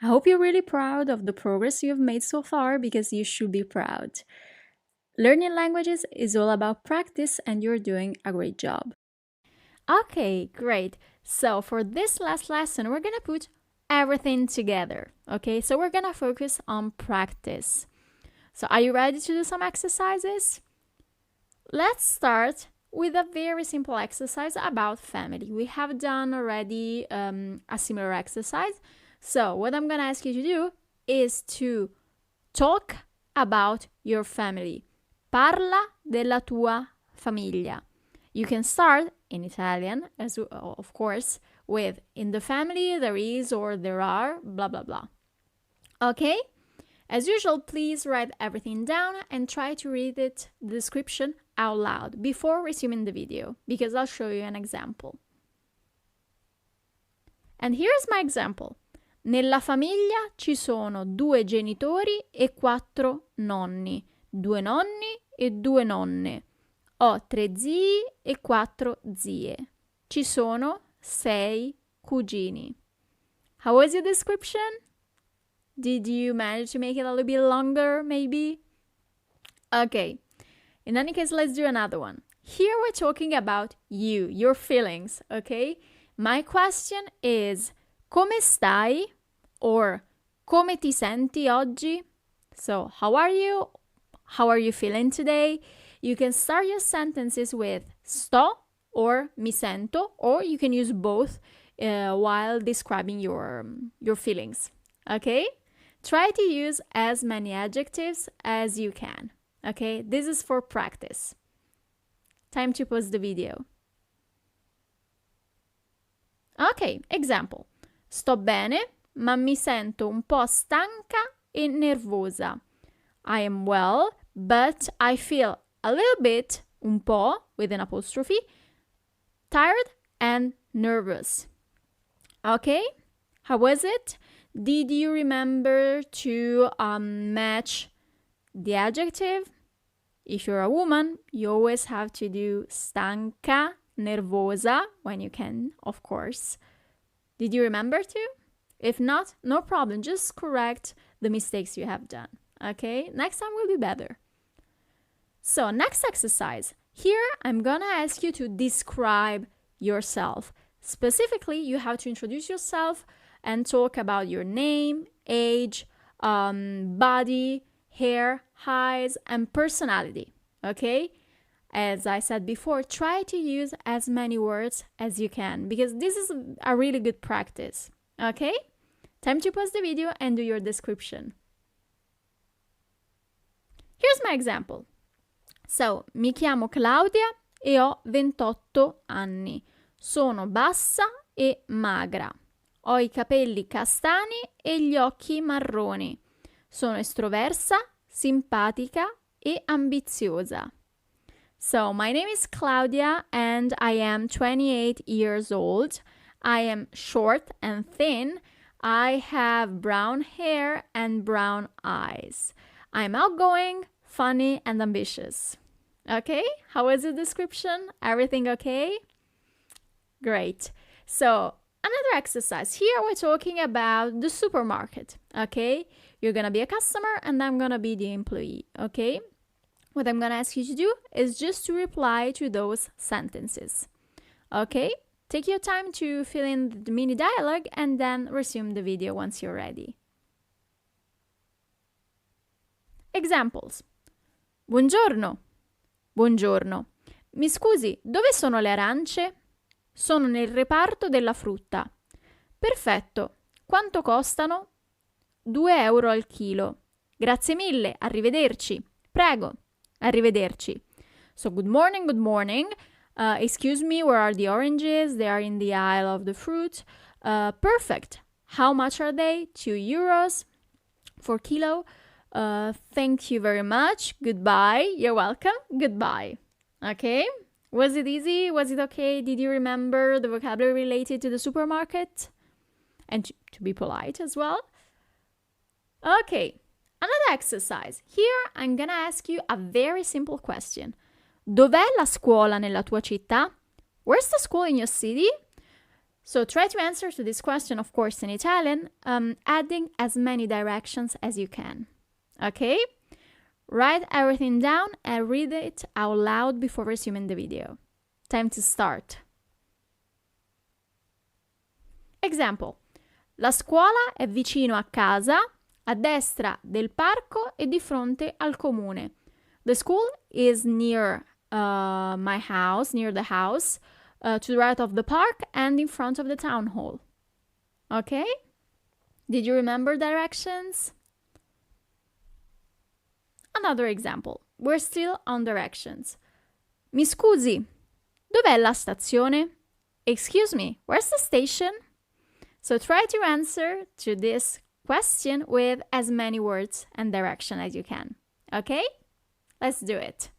I hope you're really proud of the progress you've made so far because you should be proud. Learning languages is all about practice and you're doing a great job. Okay, great. So for this last lesson, we're gonna put everything together. Okay, so we're gonna focus on practice. So are you ready to do some exercises? Let's start with a very simple exercise about family. We have done already a similar exercise. So what I'm gonna ask you to do is to talk about your family. Parla della tua famiglia. You can start in Italian, as of course, with in the family there is or there are, blah blah blah. Okay? As usual, please write everything down and try to read the description out loud before resuming the video, because I'll show you an example. And here's my example. Nella famiglia ci sono 2 genitori e 4 nonni, 2 nonni e 2 nonne. Ho 3 zii e 4 zie. Ci sono 6 cugini. How was your description? Did you manage to make it a little bit longer, maybe? Okay. In any case, let's do another one. Here we're talking about you, your feelings, okay? My question is, come stai? Or, come ti senti oggi? So, how are you? How are you feeling today? You can start your sentences with sto or mi sento, or you can use both while describing your feelings, okay? Try to use as many adjectives as you can, okay? This is for practice. Time to pause the video. Ok, example. Sto bene, ma mi sento un po' stanca e nervosa. I am well, but I feel a little bit, un po', with an apostrophe, tired and nervous. Okay? How was it? Did you remember to match the adjective? If you're a woman, you always have to do stanca, nervosa, when you can, of course. Did you remember to? If not, no problem. Just correct the mistakes you have done. Okay? Next time will be better. So, next exercise. Here, I'm gonna ask you to describe yourself. Specifically, you have to introduce yourself and talk about your name, age, body, hair, eyes, and personality. Okay? As I said before, try to use as many words as you can because this is a really good practice. Okay? Time to pause the video and do your description. Here's my example. So, mi chiamo Claudia e ho 28 anni. Sono bassa e magra. Ho i capelli castani e gli occhi marroni. Sono estroversa, simpatica e ambiziosa. So, my name is Claudia and I am 28 years old. I am short and thin. I have brown hair and brown eyes. I'm outgoing, funny, and ambitious. Okay? How was the description? Everything okay? Great. So, another exercise. Here we're talking about the supermarket. Okay? You're gonna be a customer and I'm gonna be the employee. Okay? What I'm gonna ask you to do is just to reply to those sentences. Okay? Take your time to fill in the mini dialogue and then resume the video once you're ready. Examples. Buongiorno. Buongiorno. Mi scusi, dove sono le arance? Sono nel reparto della frutta. Perfetto. Quanto costano? 2 euro al chilo. Grazie mille. Arrivederci. Prego. Arrivederci. So, good morning, good morning. Excuse me, where are the oranges? They are in the aisle of the fruit. Perfect. How much are they? 2 euros for kilo. Thank you very much. Goodbye. You're welcome. Goodbye. Okay? Was it easy? Was it okay? Did you remember the vocabulary related to the supermarket? And to be polite as well? Okay. Another exercise. Here I'm gonna ask you a very simple question. Dov'è la scuola nella tua città? Where's the school in your city? So try to answer to this question, of course, in Italian, adding as many directions as you can. Okay? Write everything down and read it out loud before resuming the video. Time to start. Example. La scuola è vicino a casa, a destra del parco e di fronte al comune. The school is near my house, near the house, to the right of the park and in front of the town hall. Okay? Did you remember directions? Another example. We're still on directions. Mi scusi, dov'è la stazione? Excuse me, where's the station? So try to answer to this question with as many words and direction as you can. Okay? Let's do it.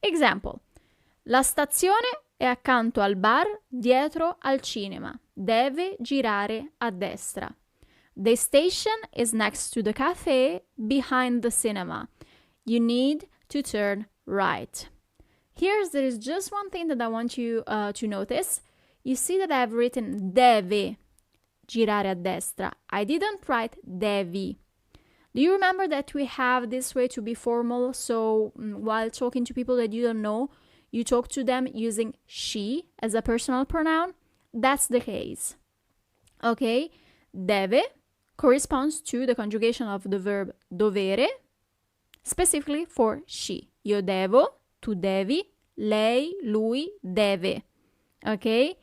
Example. La stazione è accanto al bar dietro al cinema. Deve girare a destra. The station is next to the cafe behind the cinema. You need to turn right. There is just one thing that I want you to notice. You see that I've written deve girare a destra. I didn't write devi. Do you remember that we have this way to be formal? So while talking to people that you don't know, you talk to them using she as a personal pronoun. That's the case. Okay? Deve corresponds to the conjugation of the verb dovere, specifically for she. Io devo, tu devi, lei, lui, deve. Okay?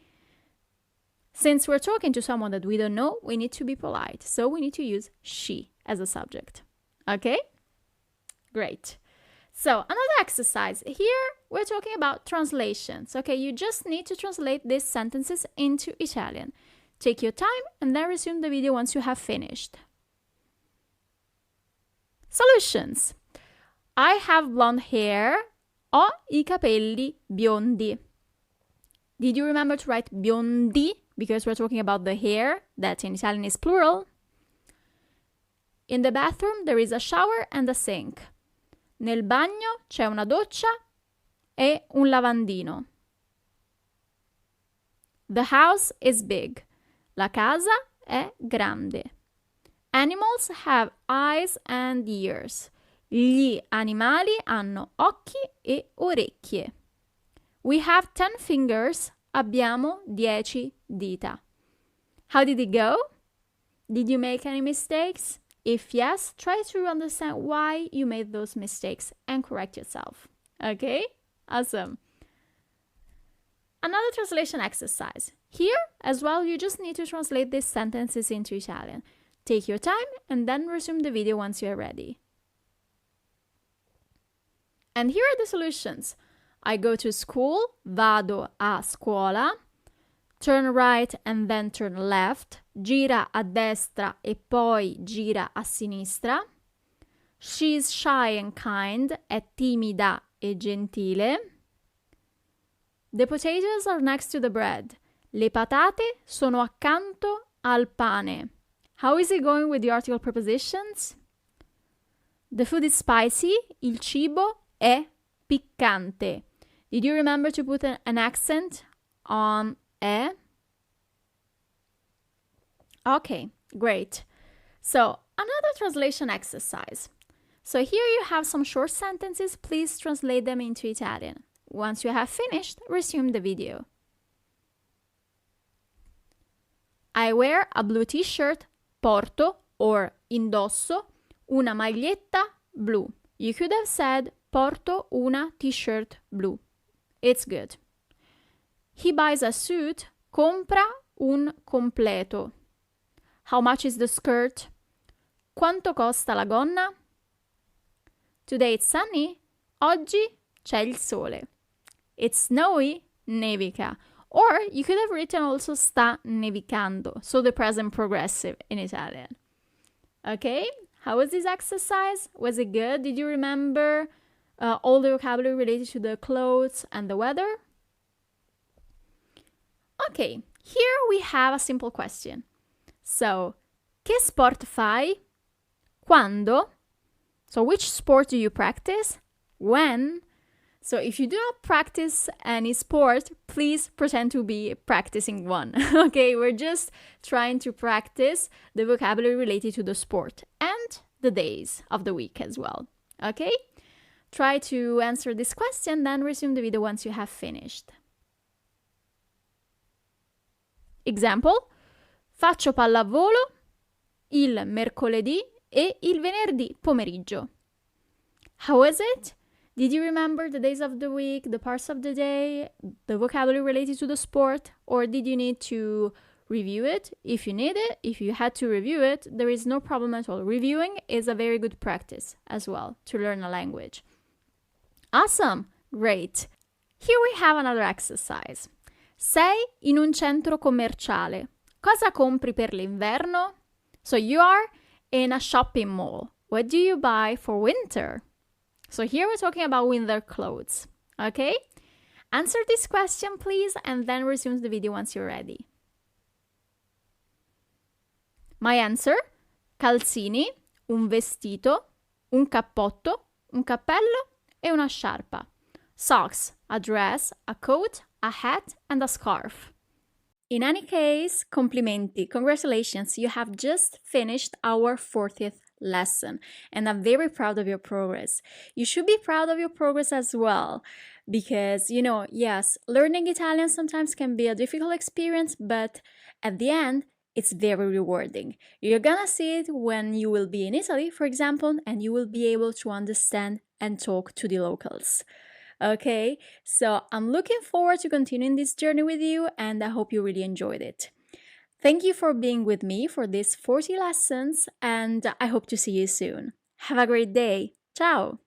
Since we're talking to someone that we don't know, we need to be polite. So we need to use she as a subject. Okay? Great. So another exercise. Here we're talking about translations. Okay, you just need to translate these sentences into Italian. Take your time and then resume the video once you have finished. Solutions. I have blonde hair. Ho I capelli biondi. Did you remember to write biondi? Because we're talking about the hair, that in Italian is plural. In the bathroom there is a shower and a sink. Nel bagno c'è una doccia e un lavandino. The house is big. La casa è grande. Animals have eyes and ears. Gli animali hanno occhi e orecchie. We have 10 fingers. Abbiamo 10 dita. How did it go? Did you make any mistakes? If yes, try to understand why you made those mistakes and correct yourself. Okay? Awesome. Another translation exercise. Here, as well, you just need to translate these sentences into Italian. Take your time and then resume the video once you are ready. And here are the solutions. I go to school, vado a scuola, turn right and then turn left, gira a destra e poi gira a sinistra. She's shy and kind, è timida e gentile. The potatoes are next to the bread. Le patate sono accanto al pane. How is it going with the article prepositions? The food is spicy, il cibo è piccante. Did you remember to put an accent on e? Okay, great. So, another translation exercise. So here you have some short sentences. Please translate them into Italian. Once you have finished, resume the video. I wear a blue t-shirt, porto or indosso una maglietta blu. You could have said porto una t-shirt blu. It's good. He buys a suit, compra un completo. How much is the skirt? Quanto costa la gonna? Today it's sunny. Oggi c'è il sole. It's snowy. Nevica. Or you could have written also sta nevicando, so the present progressive in Italian. Okay, how was this exercise? Was it good? Did you remember all the vocabulary related to the clothes and the weather? Okay, here we have a simple question. So, che sport fai? Quando? So, which sport do you practice? When? So if you do not practice any sport, please pretend to be practicing one. Okay, we're just trying to practice the vocabulary related to the sport and the days of the week as well. Okay? Try to answer this question, then resume the video once you have finished. Example: faccio pallavolo il mercoledì e il venerdì pomeriggio. How was it? Did you remember the days of the week, the parts of the day, the vocabulary related to the sport, or did you need to review it? If you need it, if you had to review it, there is no problem at all. Reviewing is a very good practice as well to learn a language. Awesome! Great! Here we have another exercise. Sei in un centro commerciale. Cosa compri per l'inverno? So you are in a shopping mall. What do you buy for winter? So here we're talking about winter clothes, okay? Answer this question, please, and then resume the video once you're ready. My answer: calzini, un vestito, un cappotto, un cappello e una sciarpa. Socks, a dress, a coat, a hat, and a scarf. In any case, complimenti, congratulations, you have just finished our 40th lesson, and I'm very proud of your progress. You should be proud of your progress as well, because, yes, learning Italian sometimes can be a difficult experience, but at the end, it's very rewarding. You're gonna see it when you will be in Italy, for example, and you will be able to understand and talk to the locals. Okay, so I'm looking forward to continuing this journey with you, and I hope you really enjoyed it. Thank you for being with me for these 40 lessons, and I hope to see you soon. Have a great day. Ciao!